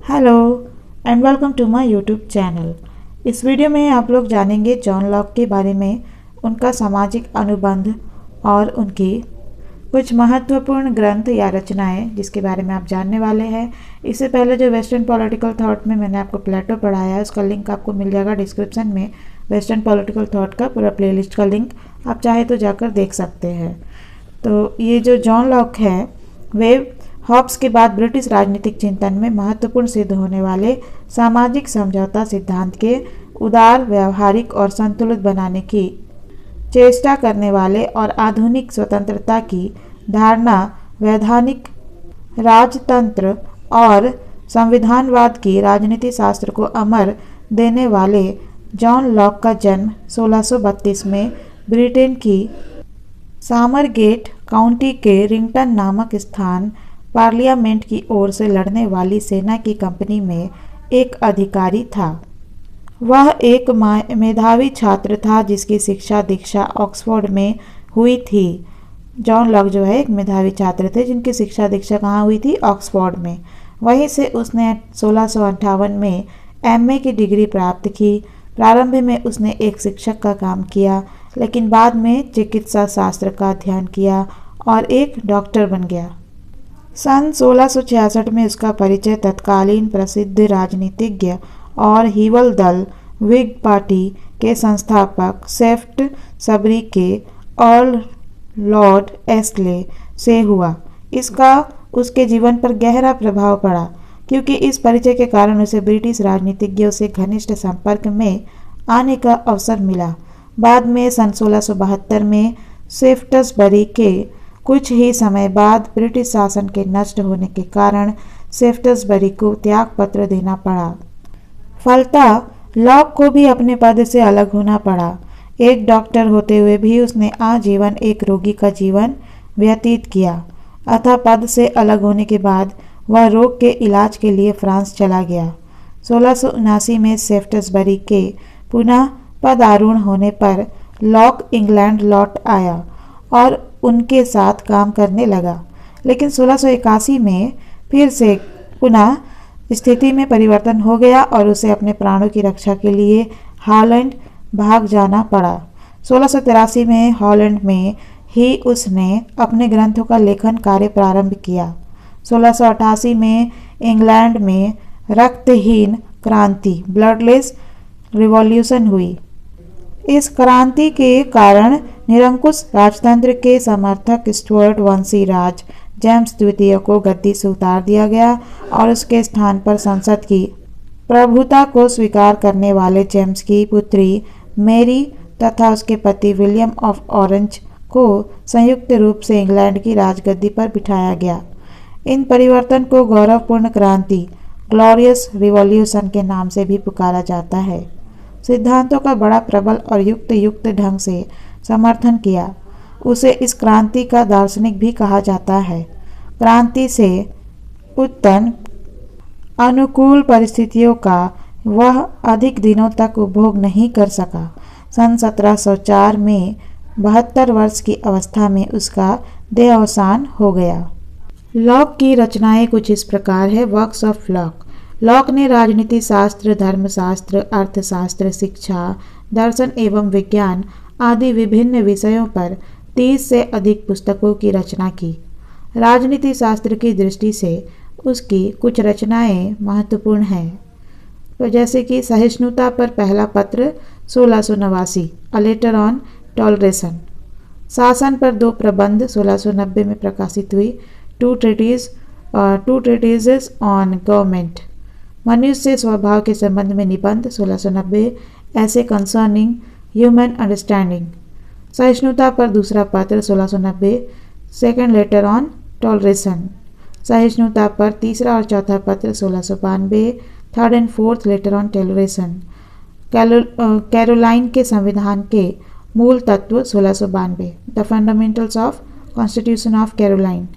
Hello and welcome to my YouTube channel. इस video में आप लोग जानेंगे जॉन लॉक के बारे में, उनका सामाजिक अनुबंध और उनकी कुछ महत्वपूर्ण ग्रंथ या रचनाएं जिसके बारे में आप जानने वाले हैं। इससे पहले जो वेस्टर्न पॉलिटिकल थॉट में मैंने आपको प्लेटो पढ़ाया है, उसका लिंक आपको मिल जाएगा डिस्क्रिप्शन में। वेस्टर्न पॉलिटिकल थॉट का पूरा प्लेलिस्ट का लिंक आप चाहे तो जाकर देख सकते हैं। तो ये जो जॉन लॉक है वे हॉब्स के बाद ब्रिटिश राजनीतिक चिंतन में महत्वपूर्ण सिद्ध होने वाले सामाजिक समझौता सिद्धांत के उदार, व्यवहारिक और संतुलित बनाने की चेष्टा करने वाले और आधुनिक स्वतंत्रता की धारणा, वैधानिक राजतंत्र और संविधानवाद की राजनीति शास्त्र को अमर देने वाले जॉन लॉक का जन्म 1632 में ब्रिटेन की सामरगेट काउंटी के रिंगटन नामक स्थान पार्लियामेंट की ओर से लड़ने वाली सेना की कंपनी में एक अधिकारी था। वह एक मेधावी छात्र था जिसकी शिक्षा दीक्षा ऑक्सफोर्ड में हुई थी। जॉन लॉक जो है एक मेधावी छात्र थे जिनकी शिक्षा दीक्षा कहाँ हुई थी? ऑक्सफोर्ड में। वहीं से उसने 1658 में एमए की डिग्री प्राप्त की। प्रारंभ में उसने एक शिक्षक का काम किया, लेकिन बाद में चिकित्सा शास्त्र का अध्ययन किया और एक डॉक्टर बन गया। सन 1666 में उसका परिचय तत्कालीन प्रसिद्ध राजनीतिज्ञ और हीवल दल व्हिग पार्टी के संस्थापक सेफ्ट सबरी के अर्ल लॉर्ड एस्ले से हुआ। इसका उसके जीवन पर गहरा प्रभाव पड़ा क्योंकि इस परिचय के कारण उसे ब्रिटिश राजनीतिज्ञों से घनिष्ठ संपर्क में आने का अवसर मिला। बाद में सन 1672 में सेफ्टसबरी के कुछ ही समय बाद ब्रिटिश शासन के नष्ट होने के कारण सेफ्टसबरी को त्याग पत्र देना पड़ा। फलतः लॉक को भी अपने पद से अलग होना पड़ा। एक डॉक्टर होते हुए भी उसने आजीवन एक रोगी का जीवन व्यतीत किया। अतः पद से अलग होने के बाद वह रोग के इलाज के लिए फ्रांस चला गया। 1679 में सेफ्टसबरी के पुनः पदारूढ़ होने पर लॉक इंग्लैंड लौट आया और उनके साथ काम करने लगा, लेकिन 1681 में फिर से पुनः स्थिति में परिवर्तन हो गया और उसे अपने प्राणों की रक्षा के लिए हॉलैंड भाग जाना पड़ा। 1683 में हॉलैंड में ही उसने अपने ग्रंथों का लेखन कार्य प्रारंभ किया। 1688 में इंग्लैंड में रक्तहीन क्रांति ब्लडलेस रिवॉल्यूशन हुई। इस क्रांति के कारण निरंकुश राजतंत्र के समर्थक स्टुअर्ट वंशी राज जेम्स द्वितीय को गद्दी से उतार दिया गया और उसके स्थान पर संसद की प्रभुता को स्वीकार करने वाले जेम्स की पुत्री मेरी तथा उसके पति विलियम ऑफ ऑरेंज को संयुक्त रूप से इंग्लैंड की राजगद्दी पर बिठाया गया। इन परिवर्तन को गौरवपूर्ण क्रांति ग्लोरियस रिवॉल्यूशन के नाम से भी पुकारा जाता है। सिद्धांतों का बड़ा प्रबल और युक्त ढंग से समर्थन किया। उसे इस क्रांति का दार्शनिक भी कहा जाता है। क्रांति से उत्पन्न अनुकूल परिस्थितियों का वह अधिक दिनों तक उपभोग नहीं कर सका। सन 1704 में 72 वर्ष की अवस्था में उसका देहावसान हो गया। लॉक की रचनाएं कुछ इस प्रकार है। Works of lock. लॉक ने राजनीति शास्त्र, धर्मशास्त्र, अर्थशास्त्र, शिक्षा, दर्शन एवं विज्ञान आदि विभिन्न विषयों पर 30 से अधिक पुस्तकों की रचना की। राजनीति शास्त्र की दृष्टि से उसकी कुछ रचनाएं महत्वपूर्ण हैं, तो जैसे कि सहिष्णुता पर पहला पत्र 1689, अ लेटर ऑन टॉलरेशन। शासन पर 2 प्रबंध 1690 में प्रकाशित हुई, टू ट्रीटीजेस ऑन गवर्नमेंट। मनुष्य स्वभाव के संबंध में निबंध 1690, ऐसे कंसर्निंग ह्यूमन अंडरस्टैंडिंग। सहिष्णुता पर दूसरा पत्र 1690, सेकेंड लेटर ऑन टॉलरेशन। सहिष्णुता पर तीसरा और चौथा पत्र 1692, third and fourth letter on toleration. Caroline के संविधान के मूल तत्व 1692, the fundamentals of constitution of Caroline.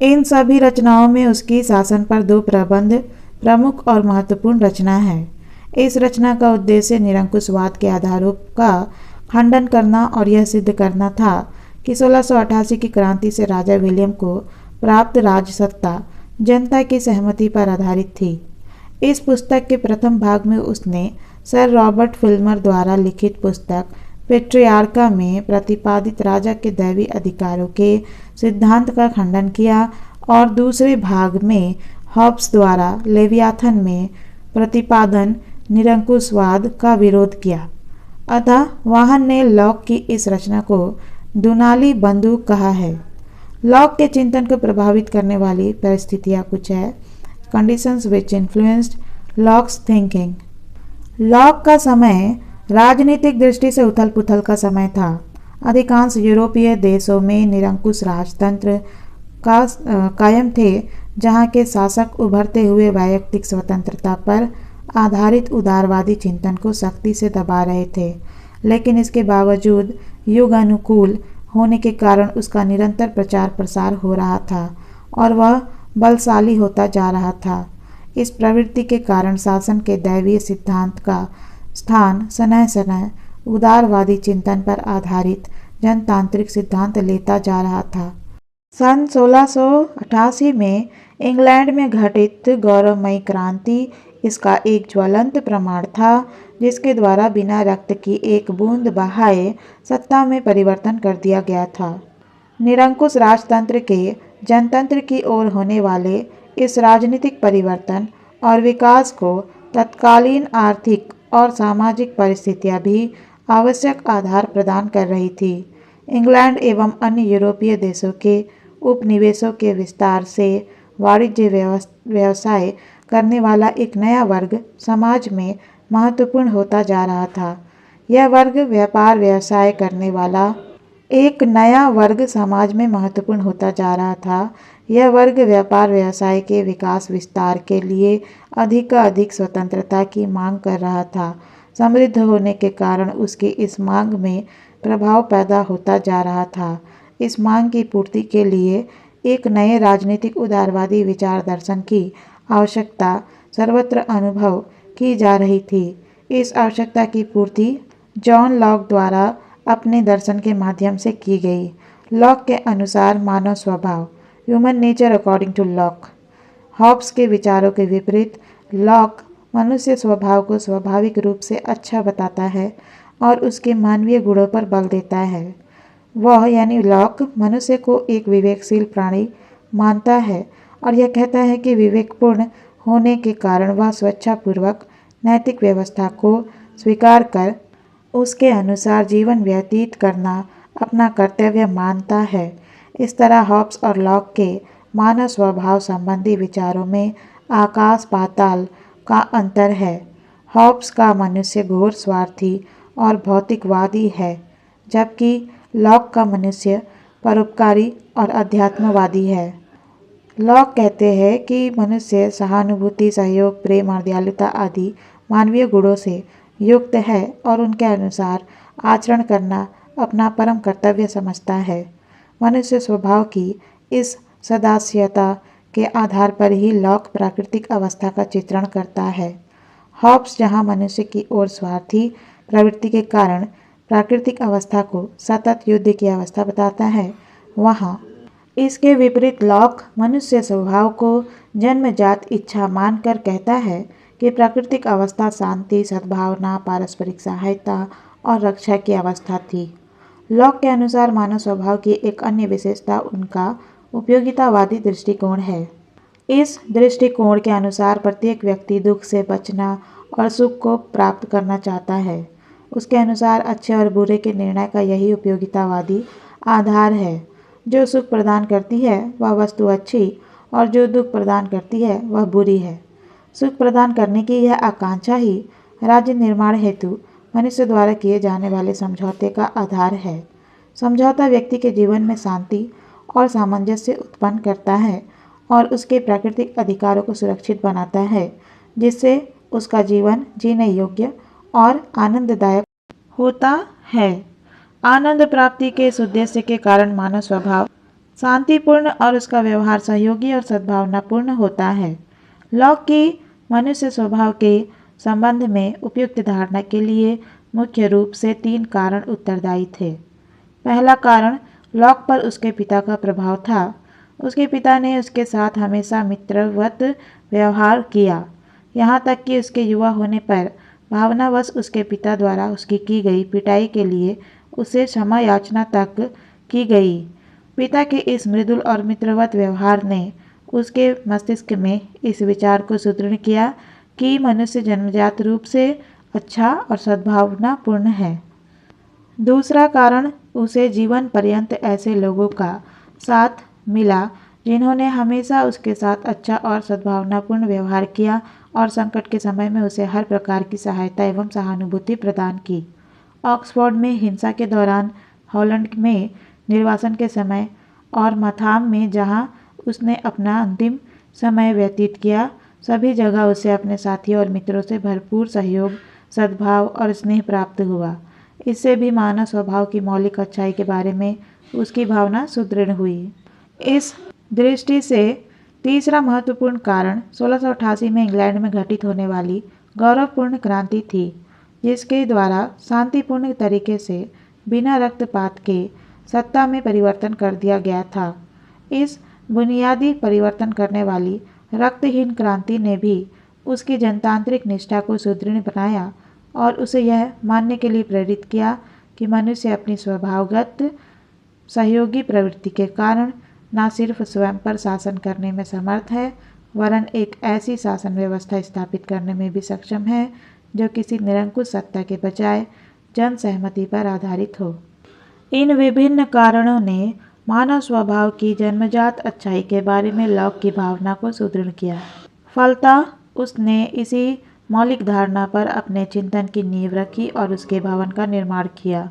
इन सभी रचनाओं में उसकी शासन पर 2 प्रबंध प्रमुख और महत्वपूर्ण रचना है। इस रचना का उद्देश्य निरंकुशवाद के आधारों का खंडन करना और यह सिद्ध करना था कि 1688 की क्रांति से राजा विलियम को प्राप्त राजसत्ता जनता की सहमति पर आधारित थी। इस पुस्तक के प्रथम भाग में उसने सर रॉबर्ट फिल्मर द्वारा लिखित पुस्तक पेट्रियार्का में प्रतिपादित राजा के दैवी अधिकारों के सिद्धांत का खंडन किया और दूसरे भाग में हॉब्स द्वारा लेवियाथन में प्रतिपादन निरंकुशवाद का विरोध किया। अतः वाहन ने लॉक की इस रचना को दुनाली बंदूक कहा है। लॉक के चिंतन को प्रभावित करने वाली परिस्थितियाँ कुछ है। कंडीशंस विच इन्फ्लुएंस्ड लॉक्स थिंकिंग। लॉक का समय राजनीतिक दृष्टि से उथल पुथल का समय था। अधिकांश यूरोपीय देशों में निरंकुश राजतंत्र का कायम थे, जहाँ के शासक उभरते हुए वैयक्तिक स्वतंत्रता पर आधारित उदारवादी चिंतन को सख्ती से दबा रहे थे। लेकिन इसके बावजूद युग अनुकूल होने के कारण उसका निरंतर प्रचार प्रसार हो रहा था और वह बलशाली होता जा रहा था। इस प्रवृत्ति के कारण शासन के दैवीय सिद्धांत का स्थान सनह सनह उदारवादी चिंतन पर आधारित जनतांत्रिक सिद्धांत लेता जा रहा था। सन 1688 में इंग्लैंड में घटित गौरवमयी क्रांति इसका एक ज्वलंत प्रमाण था, जिसके द्वारा बिना रक्त की एक बूंद बहाए सत्ता में परिवर्तन कर दिया गया था। निरंकुश राजतंत्र के जनतंत्र की ओर होने वाले इस राजनीतिक परिवर्तन और विकास को तत्कालीन आर्थिक और सामाजिक परिस्थितियां भी आवश्यक आधार प्रदान कर रही थी। इंग्लैंड एवं अन्य यूरोपीय देशों के उपनिवेशों के विस्तार से वाणिज्य व्यवसाय करने वाला एक नया वर्ग समाज में महत्वपूर्ण होता जा रहा था। यह वर्ग व्यापार व्यवसाय करने वाला एक नया वर्ग समाज में महत्वपूर्ण होता जा रहा था। यह वर्ग व्यापार व्यवसाय के विकास विस्तार के लिए अधिक स्वतंत्रता की मांग कर रहा था। समृद्ध होने के कारण उसकी इस मांग में प्रभाव पैदा होता जा रहा था। इस मांग की पूर्ति के लिए एक नए राजनीतिक उदारवादी विचार दर्शन की आवश्यकता सर्वत्र अनुभव की जा रही थी। इस आवश्यकता की पूर्ति जॉन लॉक द्वारा अपने दर्शन के माध्यम से की गई। लॉक के अनुसार मानव स्वभाव, human nature according to Locke. Hobbes के विचारों के विपरीत लॉक मनुष्य स्वभाव को स्वाभाविक रूप से अच्छा बताता है और उसके मानवीय गुणों पर बल देता है। वह यानी लॉक मनुष्य को एक विवेकशील प्राणी मानता है और यह कहता है कि विवेकपूर्ण होने के कारण वह स्वेच्छापूर्वक नैतिक व्यवस्था को स्वीकार कर उसके अनुसार जीवन व्यतीत करना अपना कर्तव्य मानता है। इस तरह हॉब्स और लॉक के मानव स्वभाव संबंधी विचारों में आकाश पाताल का अंतर है। हॉब्स का मनुष्य घोर स्वार्थी और भौतिकवादी है, जबकि लॉक का मनुष्य परोपकारी और अध्यात्मवादी है। लॉक कहते हैं कि मनुष्य सहानुभूति, सहयोग, प्रेम और दयालुता आदि मानवीय गुणों से युक्त है और उनके अनुसार आचरण करना अपना परम कर्तव्य समझता है। मनुष्य स्वभाव की इस सदास्यता के आधार पर ही लॉक प्राकृतिक अवस्था का चित्रण करता है। हॉब्स जहाँ मनुष्य की ओर स्वार्थी प्रवृत्ति के कारण प्राकृतिक अवस्था को सतत युद्ध की अवस्था बताता है, वहाँ इसके विपरीत लॉक मनुष्य स्वभाव को जन्मजात इच्छा मानकर कहता है कि प्राकृतिक अवस्था शांति, सद्भावना, पारस्परिक सहायता और रक्षा की अवस्था थी। लॉक के अनुसार मानव स्वभाव की एक अन्य विशेषता उनका उपयोगितावादी दृष्टिकोण है। इस दृष्टिकोण के अनुसार प्रत्येक व्यक्ति दुख से बचना और सुख को प्राप्त करना चाहता है। उसके अनुसार अच्छे और बुरे के निर्णय का यही उपयोगितावादी आधार है। जो सुख प्रदान करती है वह वस्तु अच्छी और जो दुख प्रदान करती है वह बुरी है। सुख प्रदान करने की यह आकांक्षा ही राज्य निर्माण हेतु मनुष्य द्वारा किए जाने वाले समझौते का आधार है। समझौता व्यक्ति के जीवन में शांति और सामंजस्य उत्पन्न करता है और उसके प्राकृतिक अधिकारों को सुरक्षित बनाता है, जिससे उसका जीवन जीने योग्य और आनंददायक होता है। आनंद प्राप्ति के इस उद्देश्य के कारण मानव स्वभाव शांतिपूर्ण और उसका व्यवहार सहयोगी और सद्भावनापूर्ण होता है। लॉक की मनुष्य स्वभाव के संबंध में उपयुक्त धारणा के लिए मुख्य रूप से 3 कारण उत्तरदायी थे। पहला कारण लॉक पर उसके पिता का प्रभाव था। उसके पिता ने उसके साथ हमेशा मित्रवत व्यवहार किया। यहाँ तक कि उसके युवा होने पर भावनावश उसके पिता द्वारा उसकी की गई पिटाई के लिए उसे क्षमा याचना तक की गई। पिता के इस मृदुल और मित्रवत व्यवहार ने उसके मस्तिष्क में इस विचार को सुदृढ़ किया कि मनुष्य जन्मजात रूप से अच्छा और सद्भावनापूर्ण है। दूसरा कारण उसे जीवन पर्यंत ऐसे लोगों का साथ मिला जिन्होंने हमेशा उसके साथ अच्छा और सद्भावनापूर्ण व्यवहार किया और संकट के समय में उसे हर प्रकार की सहायता एवं सहानुभूति प्रदान की। ऑक्सफोर्ड में हिंसा के दौरान, हॉलैंड में निर्वासन के समय और मथाम में जहां उसने अपना अंतिम समय व्यतीत किया, सभी जगह उसे अपने साथियों और मित्रों से भरपूर सहयोग, सद्भाव और स्नेह प्राप्त हुआ। इससे भी मानव स्वभाव की मौलिक अच्छाई के बारे में उसकी भावना सुदृढ़ हुई। इस दृष्टि से तीसरा महत्वपूर्ण कारण 1688 में इंग्लैंड में घटित होने वाली गौरवपूर्ण क्रांति थी, जिसके द्वारा शांतिपूर्ण तरीके से बिना रक्तपात के सत्ता में परिवर्तन कर दिया गया था। इस बुनियादी परिवर्तन करने वाली रक्तहीन क्रांति ने भी उसकी जनतांत्रिक निष्ठा को सुदृढ़ बनाया और उसे यह मानने के लिए प्रेरित किया कि मनुष्य अपनी स्वभावगत सहयोगी प्रवृत्ति के कारण न सिर्फ स्वयं पर शासन करने में समर्थ है, वरन एक ऐसी शासन व्यवस्था स्थापित करने में भी सक्षम है जो किसी निरंकुश सत्ता के बजाय जन सहमति पर आधारित हो। इन विभिन्न कारणों ने मानव स्वभाव की जन्मजात अच्छाई के बारे में लॉक की भावना को सुदृढ़ किया। फलतः उसने इसी मौलिक धारणा पर अपने चिंतन की नींव रखी और उसके भवन का निर्माण किया।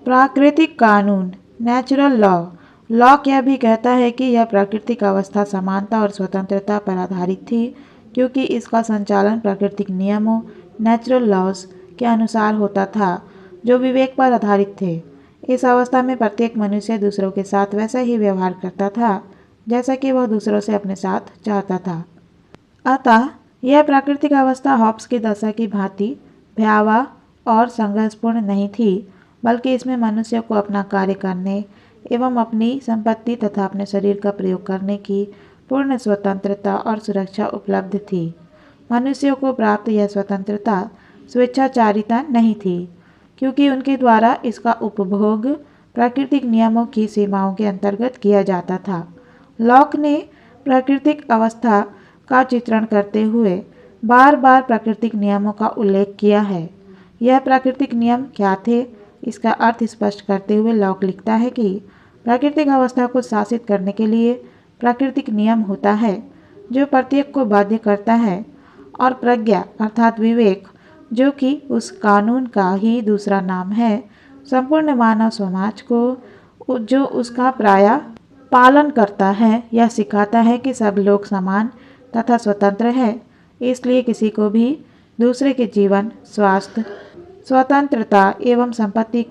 प्राकृतिक कानून, नेचुरल लॉ। लॉक यह भी कहता है कि यह प्राकृतिक अवस्था समानता और स्वतंत्रता पर आधारित थी, क्योंकि इसका संचालन प्राकृतिक नियमों, नेचुरल लॉज के अनुसार होता था जो विवेक पर आधारित थे। इस अवस्था में प्रत्येक मनुष्य दूसरों के साथ वैसा ही व्यवहार करता था जैसा कि वह दूसरों से अपने साथ चाहता था। अतः यह प्राकृतिक अवस्था हॉब्स की दशा की भांति भयावह और संघर्षपूर्ण नहीं थी, बल्कि इसमें मनुष्य को अपना कार्य करने एवं अपनी संपत्ति तथा अपने शरीर का प्रयोग करने की पूर्ण स्वतंत्रता और सुरक्षा उपलब्ध थी। मनुष्यों को प्राप्त यह स्वतंत्रता स्वेच्छाचारिता नहीं थी, क्योंकि उनके द्वारा इसका उपभोग प्राकृतिक नियमों की सीमाओं के अंतर्गत किया जाता था। लॉक ने प्राकृतिक अवस्था का चित्रण करते हुए बार बार प्राकृतिक नियमों का उल्लेख किया है। यह प्राकृतिक नियम क्या थे, इसका अर्थ स्पष्ट करते हुए लॉक लिखता है कि प्राकृतिक अवस्था को शासित करने के लिए प्राकृतिक नियम होता है जो प्रत्येक को बाध्य करता है, और प्रज्ञा अर्थात विवेक, जो कि उस कानून का ही दूसरा नाम है, संपूर्ण मानव समाज को जो उसका प्रायः पालन करता है, यह सिखाता है कि सब लोग समान तथा स्वतंत्र है, इसलिए किसी को भी दूसरे के जीवन, स्वास्थ्य, स्वतंत्रता एवं संपत्ति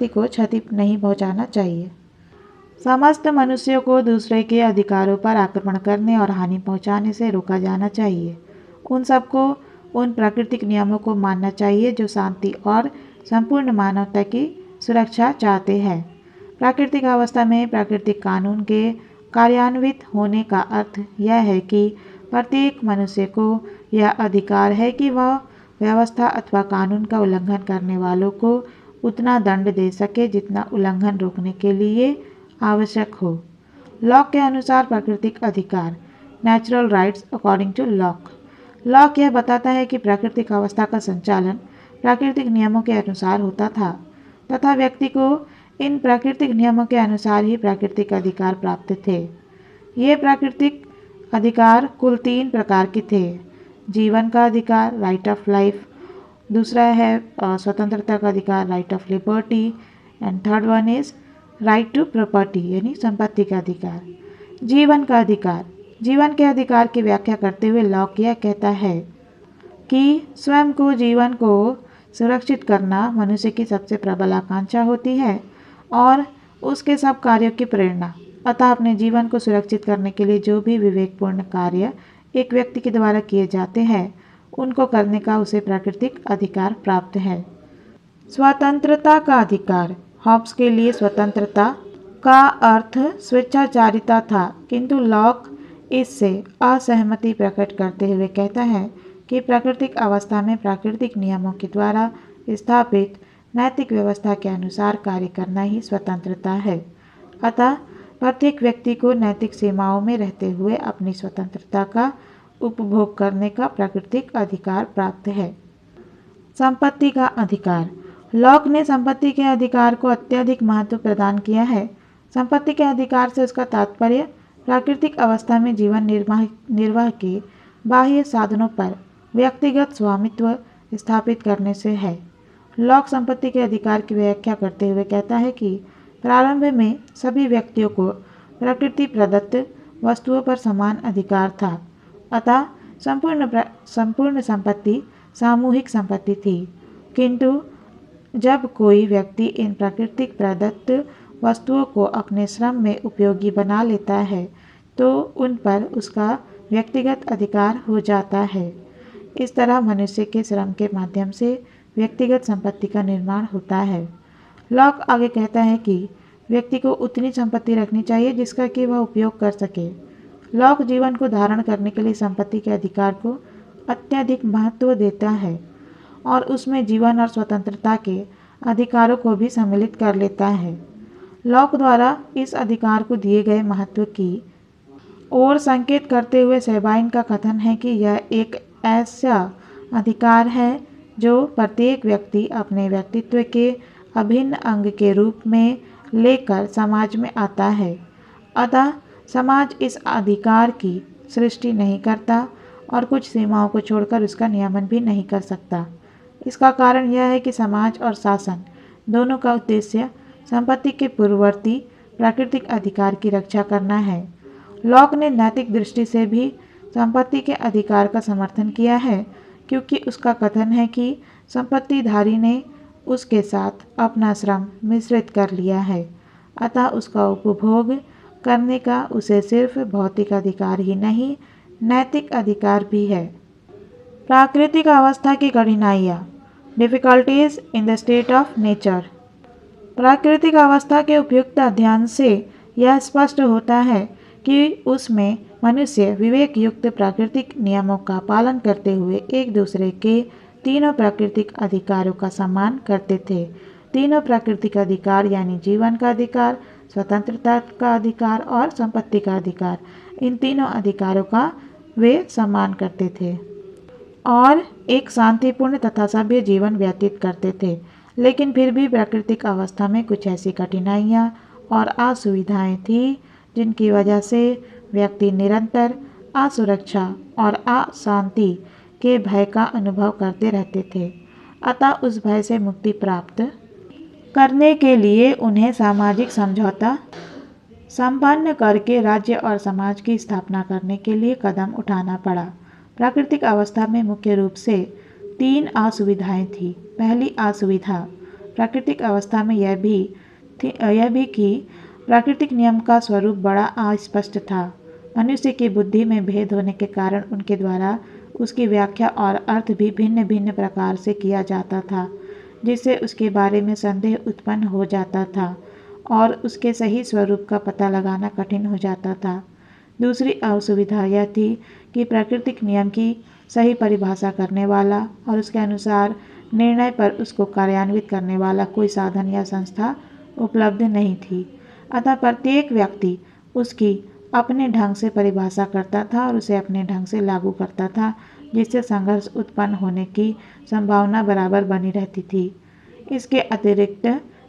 को क्षति नहीं पहुंचाना चाहिए। समस्त मनुष्यों को दूसरे के अधिकारों पर आक्रमण करने और हानि पहुंचाने से रोका जाना चाहिए। उन सबको उन प्राकृतिक नियमों को मानना चाहिए जो शांति और संपूर्ण मानवता की सुरक्षा चाहते हैं। प्राकृतिक अवस्था में प्राकृतिक कानून के कार्यान्वित होने का अर्थ यह है कि प्रत्येक मनुष्य को यह अधिकार है कि वह व्यवस्था अथवा कानून का उल्लंघन करने वालों को उतना दंड दे सके जितना उल्लंघन रोकने के लिए आवश्यक हो। लॉक के अनुसार प्राकृतिक अधिकार, natural rights according to Locke. Locke यह बताता है कि प्राकृतिक अवस्था का संचालन प्राकृतिक नियमों के अनुसार होता था तथा व्यक्ति को इन प्राकृतिक नियमों के अनुसार ही प्राकृतिक अधिकार प्राप्त थे। ये प्राकृतिक अधिकार कुल 3 प्रकार के थे। जीवन का अधिकार, राइट ऑफ लाइफ, दूसरा है स्वतंत्रता का अधिकार, right of liberty, and third one is right to property यानी संपत्ति का अधिकार। जीवन का अधिकार, जीवन के अधिकार की व्याख्या करते हुए लॉक यह कहता है कि स्वयं को जीवन को सुरक्षित करना मनुष्य की सबसे प्रबल आकांक्षा होती है और उसके सब कार्यों की प्रेरणा। अतः अपने जीवन को सुरक्षित करने के लिए जो भी विवेकपूर्ण कार्य एक व्यक्ति के द्वारा किए जाते हैं, उनको करने का उसे प्राकृतिक अधिकार प्राप्त है। स्वतंत्रता का अधिकार, हॉब्स के लिए स्वतंत्रता का अर्थ स्वेच्छाचारिता था, किंतु लॉक इससे असहमति प्रकट करते हुए कहता है कि प्राकृतिक अवस्था में प्राकृतिक नियमों के द्वारा स्थापित नैतिक व्यवस्था के अनुसार कार्य करना ही स्वतंत्रता है। अतः प्रत्येक व्यक्ति को नैतिक सीमाओं में रहते हुए अपनी स्वतंत्रता का उपभोग करने का प्राकृतिक अधिकार प्राप्त है। संपत्ति का अधिकार। लॉक ने संपत्ति के अधिकार को अत्यधिक महत्व प्रदान किया है। संपत्ति के अधिकार से उसका तात्पर्य प्राकृतिक अवस्था में जीवन निर्वाह के बाह्य साधनों पर व्यक्तिगत स्वामित्व स्थापित करने से है। लॉक संपत्ति के अधिकार की व्याख्या करते हुए कहता है कि प्रारंभ में सभी व्यक्तियों को प्रकृति प्रदत्त वस्तुओं पर समान अधिकार था। अतः संपूर्ण संपत्ति सामूहिक संपत्ति थी, किंतु जब कोई व्यक्ति इन प्राकृतिक प्रदत्त वस्तुओं को अपने श्रम में उपयोगी बना लेता है तो उन पर उसका व्यक्तिगत अधिकार हो जाता है। इस तरह मनुष्य के श्रम के माध्यम से व्यक्तिगत संपत्ति का निर्माण होता है। लॉक आगे कहता है कि व्यक्ति को उतनी संपत्ति रखनी चाहिए जिसका कि वह उपयोग कर सके। लॉक जीवन को धारण करने के लिए संपत्ति के अधिकार को अत्यधिक महत्व देता है और उसमें जीवन और स्वतंत्रता के अधिकारों को भी सम्मिलित कर लेता है। लॉक द्वारा इस अधिकार को दिए गए महत्व की ओर संकेत करते हुए सेबाइन का कथन है कि यह एक ऐसा अधिकार है जो प्रत्येक व्यक्ति अपने व्यक्तित्व के अभिन्न अंग के रूप में लेकर समाज में आता है। अतः समाज इस अधिकार की सृष्टि नहीं करता और कुछ सीमाओं को छोड़कर उसका नियमन भी नहीं कर सकता। इसका कारण यह है कि समाज और शासन दोनों का उद्देश्य संपत्ति के पूर्ववर्ती प्राकृतिक अधिकार की रक्षा करना है। लॉक ने नैतिक दृष्टि से भी संपत्ति के अधिकार का समर्थन किया है, क्योंकि उसका कथन है कि संपत्तिधारी ने उसके साथ अपना श्रम मिश्रित कर लिया है, अतः उसका उपभोग करने का उसे सिर्फ भौतिक अधिकार ही नहीं, नैतिक अधिकार भी है। प्राकृतिक अवस्था की कठिनाइयाँ। Difficulties in the state of nature. प्राकृतिक अवस्था के उपयुक्त अध्ययन से यह स्पष्ट होता है कि उसमें मनुष्य विवेक युक्त प्राकृतिक नियमों का पालन करते हुए एक दूसरे के तीनों प्राकृतिक अधिकारों का सम्मान करते थे। तीनों प्राकृतिक अधिकार यानी जीवन का अधिकार, स्वतंत्रता का अधिकार और संपत्ति का अधिकार, इन तीनों अधिकारों का वे सम्मान करते थे और एक शांतिपूर्ण तथा सभ्य जीवन व्यतीत करते थे। लेकिन फिर भी प्राकृतिक अवस्था में कुछ ऐसी कठिनाइयाँ और असुविधाएं थीं जिनकी वजह से व्यक्ति निरंतर असुरक्षा और अशांति के भय का अनुभव करते रहते थे। अतः उस भय से मुक्ति प्राप्त करने के लिए उन्हें सामाजिक समझौता संपन्न करके राज्य और समाज की स्थापना करने के लिए कदम उठाना पड़ा। प्राकृतिक अवस्था में मुख्य रूप से 3 असुविधाएं थीं। पहली असुविधा प्राकृतिक अवस्था में यह भी कि प्राकृतिक नियम का स्वरूप बड़ा अस्पष्ट था। मनुष्य की बुद्धि में भेद होने के कारण उनके द्वारा उसकी व्याख्या और अर्थ भी भिन्न भिन्न प्रकार से किया जाता था, जिससे उसके बारे में संदेह उत्पन्न हो जाता था और उसके सही स्वरूप का पता लगाना कठिन हो जाता था। दूसरी असुविधा यह थी कि प्राकृतिक नियम की सही परिभाषा करने वाला और उसके अनुसार निर्णय पर उसको कार्यान्वित करने वाला कोई साधन या संस्था उपलब्ध नहीं थी। अतः प्रत्येक व्यक्ति उसकी अपने ढंग से परिभाषा करता था और उसे अपने ढंग से लागू करता था, जिससे संघर्ष उत्पन्न होने की संभावना बराबर बनी रहती थी। इसके अतिरिक्त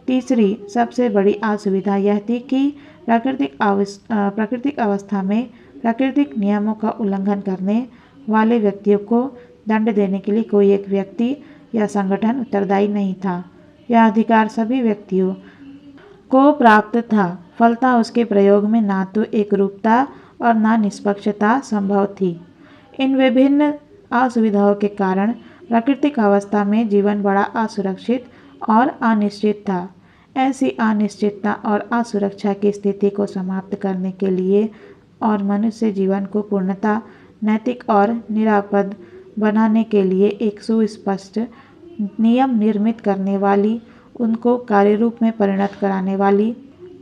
तीसरी सबसे बड़ी असुविधा यह थी कि प्राकृतिक अवस्था में प्राकृतिक नियमों का उल्लंघन करने वाले व्यक्तियों को दंड देने के लिए कोई एक व्यक्ति या संगठन उत्तरदायी नहीं था। यह अधिकार सभी व्यक्तियों को प्राप्त था, फलतः उसके प्रयोग में ना तो एक रूपता और ना निष्पक्षता संभव थी। इन विभिन्न असुविधाओं के कारण प्राकृतिक अवस्था में जीवन बड़ा असुरक्षित और अनिश्चित था। ऐसी अनिश्चितता और असुरक्षा की स्थिति को समाप्त करने के लिए और मनुष्य जीवन को पूर्णतः नैतिक और निरापद बनाने के लिए एक सुस्पष्ट नियम निर्मित करने वाली, उनको कार्यरूप में परिणत कराने वाली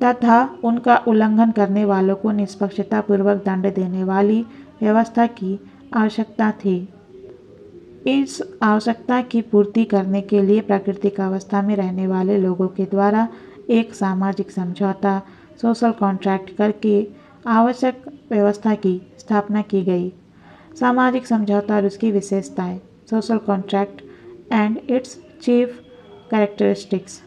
तथा उनका उल्लंघन करने वालों को निष्पक्षतापूर्वक दंड देने वाली व्यवस्था की आवश्यकता थी। इस आवश्यकता की पूर्ति करने के लिए प्राकृतिक अवस्था में रहने वाले लोगों के द्वारा एक सामाजिक समझौता सोशल कॉन्ट्रैक्ट करके आवश्यक व्यवस्था की स्थापना की गई। सामाजिक समझौता और उसकी विशेषताएं, social contract and it's chief characteristics.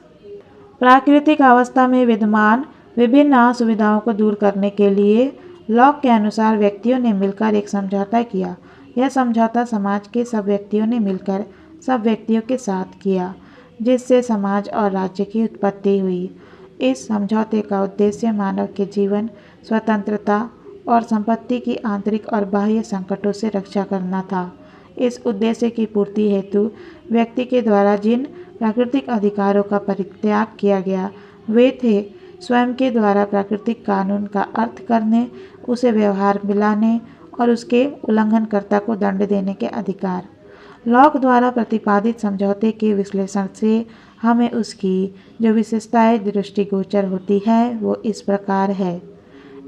प्राकृतिक अवस्था में विद्यमान विभिन्न असुविधाओं को दूर करने के लिए लॉक के अनुसार व्यक्तियों ने मिलकर एक समझौता किया। यह समझौता समाज के सब व्यक्तियों ने मिलकर सब व्यक्तियों के साथ किया, जिससे समाज और राज्य की उत्पत्ति हुई। इस समझौते का उद्देश्य मानव के जीवन, स्वतंत्रता और संपत्ति की आंतरिक और बाह्य संकटों से रक्षा करना था। इस उद्देश्य की पूर्ति हेतु व्यक्ति के द्वारा जिन प्राकृतिक अधिकारों का परित्याग किया गया वे थे स्वयं के द्वारा प्राकृतिक कानून का अर्थ करने, उसे व्यवहार में लाने और उसके उल्लंघनकर्ता को दंड देने के अधिकार। लॉक द्वारा प्रतिपादित समझौते के विश्लेषण से हमें उसकी जो विशेषताएं दृष्टिगोचर होती है वो इस प्रकार है।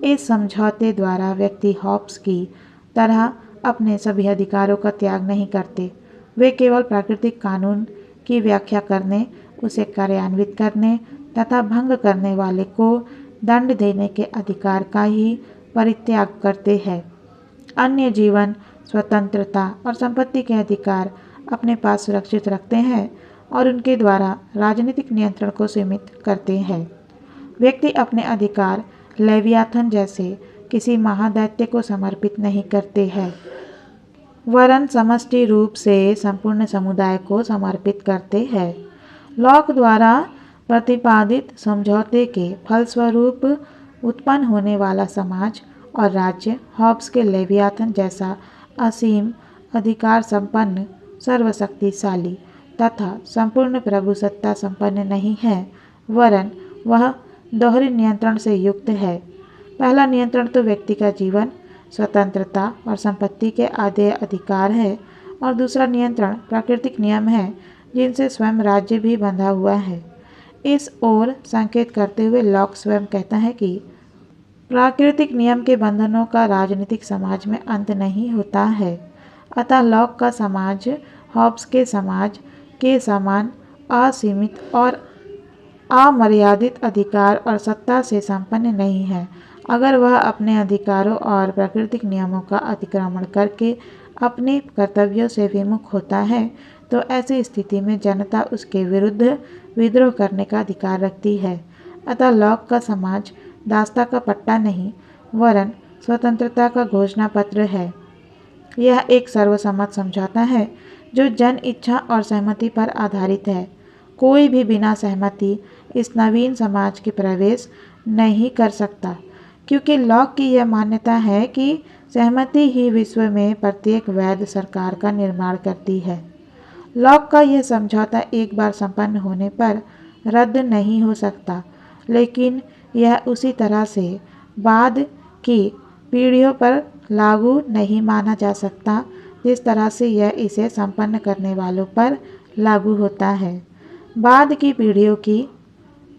इस समझौते द्वारा व्यक्ति हॉब्स की तरह अपने सभी अधिकारों का त्याग नहीं करते। वे केवल प्राकृतिक कानून की व्याख्या करने, उसे कार्यान्वित करने तथा भंग करने वाले को दंड देने के अधिकार का ही परित्याग करते हैं। अन्य जीवन, स्वतंत्रता और संपत्ति के अधिकार अपने पास सुरक्षित रखते हैं और उनके द्वारा राजनीतिक नियंत्रण को सीमित करते हैं। व्यक्ति अपने अधिकार लेवियाथन जैसे किसी महादैत्य को समर्पित नहीं करते हैं, वरन समष्टि रूप से संपूर्ण समुदाय को समर्पित करते हैं। लॉक द्वारा प्रतिपादित समझौते के फलस्वरूप उत्पन्न होने वाला समाज और राज्य हॉब्स के लेवियाथन जैसा असीम अधिकार संपन्न, सर्वशक्तिशाली तथा संपूर्ण प्रभुसत्ता संपन्न नहीं है, वरन वह दोहरे नियंत्रण से युक्त है। पहला नियंत्रण तो व्यक्ति का जीवन, स्वतंत्रता और संपत्ति के आदेय अधिकार है और दूसरा नियंत्रण प्राकृतिक नियम है जिनसे स्वयं राज्य भी बंधा हुआ है। इस ओर संकेत करते हुए लॉक स्वयं कहता है कि प्राकृतिक नियम के बंधनों का राजनीतिक समाज में अंत नहीं होता है। अतः लॉक का समाज हॉब्स के समाज के समान असीमित और अमर्यादित अधिकार और सत्ता से संपन्न नहीं है। अगर वह अपने अधिकारों और प्राकृतिक नियमों का अतिक्रमण करके अपने कर्तव्यों से विमुख होता है तो ऐसी स्थिति में जनता उसके विरुद्ध विद्रोह करने का अधिकार रखती है। अतः लॉक का समाज दास्ता का पट्टा नहीं, वरन स्वतंत्रता का घोषणा पत्र है। यह एक सर्वसम्मत समझौता है जो जन इच्छा और सहमति पर आधारित है। कोई भी बिना सहमति इस नवीन समाज के प्रवेश नहीं कर सकता, क्योंकि लॉक की यह मान्यता है कि सहमति ही विश्व में प्रत्येक वैध सरकार का निर्माण करती है। लॉक का यह समझौता एक बार संपन्न होने पर रद्द नहीं हो सकता, लेकिन यह उसी तरह से बाद की पीढ़ियों पर लागू नहीं माना जा सकता जिस तरह से यह इसे संपन्न करने वालों पर लागू होता है। बाद की पीढ़ियों की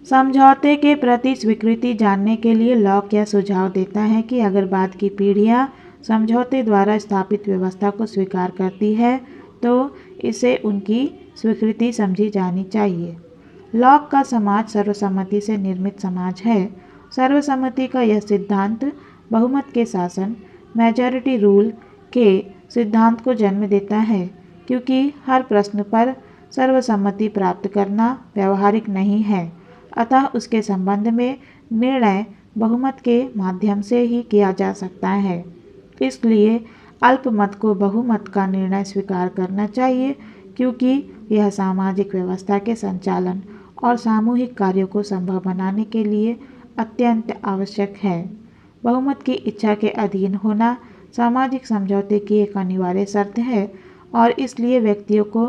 समझौते के प्रति स्वीकृति जानने के लिए लॉक यह सुझाव देता है कि अगर बाद की पीढ़ियां समझौते द्वारा स्थापित व्यवस्था को स्वीकार करती है तो इसे उनकी स्वीकृति समझी जानी चाहिए। लॉक का समाज सर्वसम्मति से निर्मित समाज है। सर्वसम्मति का यह सिद्धांत बहुमत के शासन, मेजॉरिटी रूल के सिद्धांत को जन्म देता है, क्योंकि हर प्रश्न पर सर्वसम्मति प्राप्त करना व्यवहारिक नहीं है। अतः उसके संबंध में निर्णय बहुमत के माध्यम से ही किया जा सकता है। इसलिए अल्पमत को बहुमत का निर्णय स्वीकार करना चाहिए, क्योंकि यह सामाजिक व्यवस्था के संचालन और सामूहिक कार्यों को संभव बनाने के लिए अत्यंत आवश्यक है। बहुमत की इच्छा के अधीन होना सामाजिक समझौते की एक अनिवार्य शर्त है और इसलिए व्यक्तियों को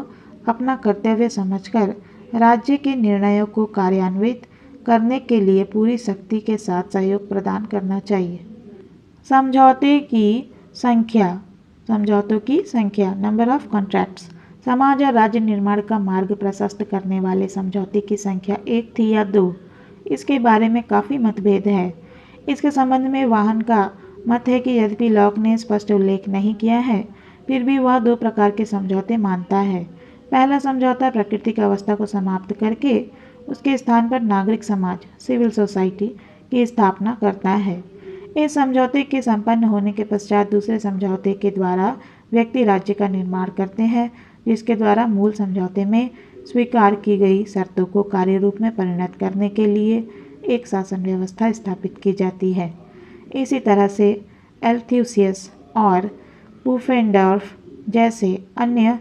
अपना कर्तव्य समझकर राज्य के निर्णयों को कार्यान्वित करने के लिए पूरी शक्ति के साथ सहयोग प्रदान करना चाहिए। समझौते की संख्या, समझौतों की संख्या, नंबर ऑफ कॉन्ट्रैक्ट्स। समाज और राज्य निर्माण का मार्ग प्रशस्त करने वाले समझौते की संख्या 1 थी या 2। इसके बारे में काफ़ी मतभेद है। इसके संबंध में वाहन का मत है कि यद्यपि लॉक ने स्पष्ट उल्लेख नहीं किया है, फिर भी वह 2 प्रकार के समझौते मानता है। पहला समझौता प्राकृतिक अवस्था को समाप्त करके उसके स्थान पर नागरिक समाज सिविल सोसाइटी की स्थापना करता है। इस समझौते के संपन्न होने के पश्चात दूसरे समझौते के द्वारा व्यक्ति राज्य का निर्माण करते हैं, जिसके द्वारा मूल समझौते में स्वीकार की गई शर्तों को कार्य रूप में परिणत करने के लिए एक शासन व्यवस्था स्थापित की जाती है। इसी तरह से एल्थ्यूसियस और पुफेंडॉर्फ जैसे अन्य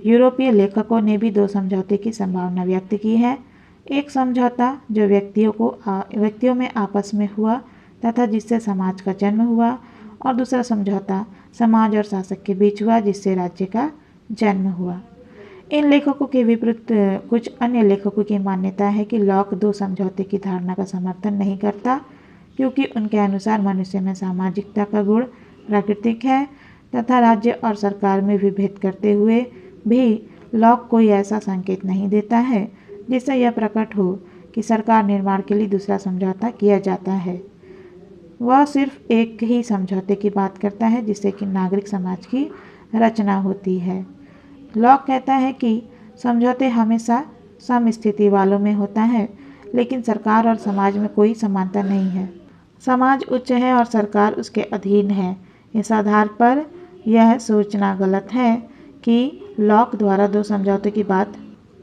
यूरोपीय लेखकों ने भी 2 समझौते की संभावना व्यक्त की है। एक समझौता जो व्यक्तियों में आपस में हुआ तथा जिससे समाज का जन्म हुआ, और दूसरा समझौता समाज और शासक के बीच हुआ जिससे राज्य का जन्म हुआ। इन लेखकों के विपरीत कुछ अन्य लेखकों की मान्यता है कि लॉक 2 समझौते की धारणा का समर्थन नहीं करता, क्योंकि उनके अनुसार मनुष्य में सामाजिकता का गुण प्राकृतिक है तथा राज्य और सरकार में विभेद करते हुए भी लॉक कोई ऐसा संकेत नहीं देता है जिससे यह प्रकट हो कि सरकार निर्माण के लिए दूसरा समझौता किया जाता है। वह सिर्फ एक ही समझौते की बात करता है जिससे कि नागरिक समाज की रचना होती है। लॉक कहता है कि समझौते हमेशा समस्थिति वालों में होता है, लेकिन सरकार और समाज में कोई समानता नहीं है। समाज उच्च है और सरकार उसके अधीन है। इस आधार पर यह सोचना गलत है कि लॉक द्वारा 2 समझौते की बात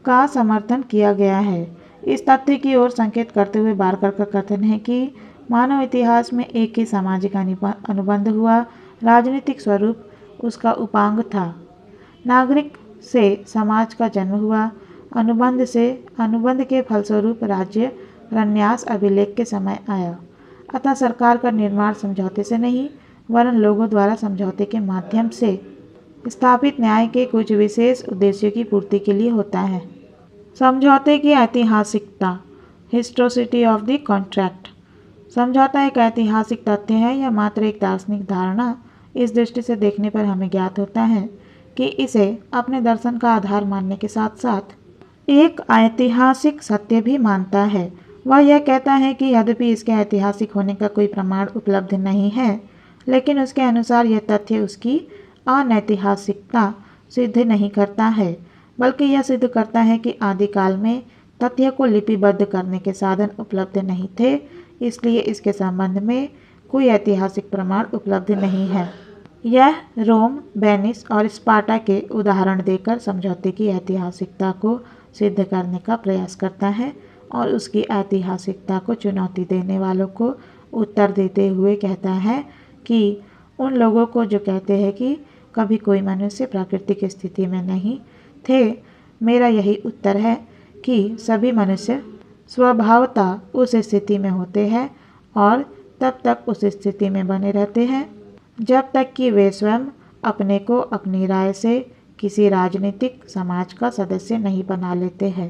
का समर्थन किया गया है। इस तथ्य की ओर संकेत करते हुए बार्कर का कथन है कि मानव इतिहास में एक ही सामाजिक अनुबंध हुआ, राजनीतिक स्वरूप उसका उपांग था। नागरिक से समाज का जन्म हुआ, अनुबंध के फलस्वरूप राज्य रन्यास अभिलेख के समय आया। अतः सरकार का निर्माण समझौते से नहीं, वरन लोगों द्वारा समझौते के माध्यम से स्थापित न्याय के कुछ विशेष उद्देश्यों की पूर्ति के लिए होता है। समझौते की ऐतिहासिकता, हिस्टोरिसिटी ऑफ द कॉन्ट्रैक्ट। समझौता एक ऐतिहासिक तथ्य है या मात्र एक दार्शनिक धारणा? इस दृष्टि से देखने पर हमें ज्ञात होता है कि इसे अपने दर्शन का आधार मानने के साथ साथ एक ऐतिहासिक सत्य भी मानता है। वह यह कहता है कि यद्यपि इसके ऐतिहासिक होने का कोई प्रमाण उपलब्ध नहीं है, लेकिन उसके अनुसार यह तथ्य उसकी अनैतिहासिकता सिद्ध नहीं करता है, बल्कि यह सिद्ध करता है कि आदिकाल में तथ्य को लिपिबद्ध करने के साधन उपलब्ध नहीं थे, इसलिए इसके संबंध में कोई ऐतिहासिक प्रमाण उपलब्ध नहीं है। यह रोम, वेनिस और स्पार्टा के उदाहरण देकर समझौते की ऐतिहासिकता को सिद्ध करने का प्रयास करता है और उसकी ऐतिहासिकता को चुनौती देने वालों को उत्तर देते हुए कहता है कि उन लोगों को जो कहते हैं कि कभी कोई मनुष्य प्राकृतिक स्थिति में नहीं थे, मेरा यही उत्तर है कि सभी मनुष्य स्वभावतः उस स्थिति में होते हैं और तब तक उस स्थिति में बने रहते हैं जब तक कि वे स्वयं अपने को अपनी राय से किसी राजनीतिक समाज का सदस्य नहीं बना लेते हैं।